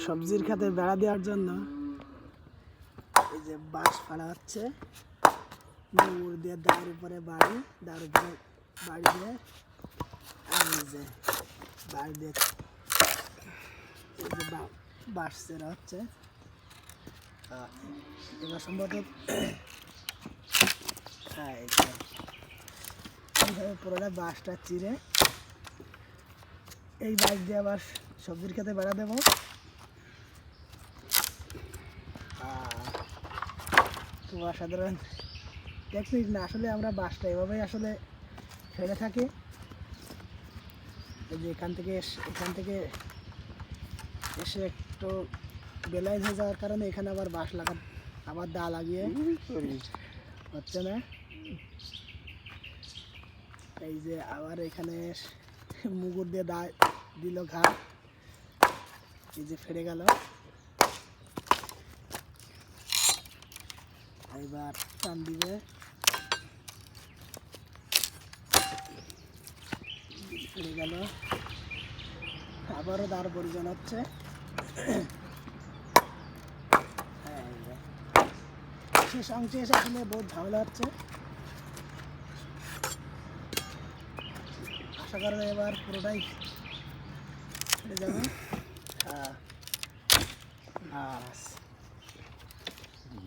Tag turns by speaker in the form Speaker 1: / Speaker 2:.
Speaker 1: সবজির খেতে বেড়া দেওয়ার জন্য এই যে বাঁশ ফালা হচ্ছে, মুড় দিয়ে দাঁড়ের উপরে বাড়ি, দাঁড়ের উপরে বাড়ি দিয়ে আর এই যে বাড়ি দিয়ে এই যে বাঁশ চেরা হচ্ছে। এবার সম্ভবত হ্যাঁ এইভাবে পুরোটা বাঁশটা চিরে এই বাঁশ দিয়ে আবার সবজির খেতে বেড়া দেবো। খুব অসাধারণ টেকনিক না, আসলে আমরা বাঁশটা এভাবেই আসলে ফেলে থাকি। এই যে এখান থেকে এসে একটু বেলাইজ হয়ে যাওয়ার কারণে এখানে আবার বাঁশ আবার দা লাগিয়ে হচ্ছে না। এই যে আবার এখানে মুগুর দিয়ে দা দিল ঘাট, এই যে ফেটে গেল। এবার টান দিবে, ফেটে গেল, আবারও দাঁড় প্রয়োজন হচ্ছে। শেষ অংশে এসে আসলে বহুত ঝামেলা হচ্ছে। আশা করা এবার পুরোটাই ফেটে যাবে।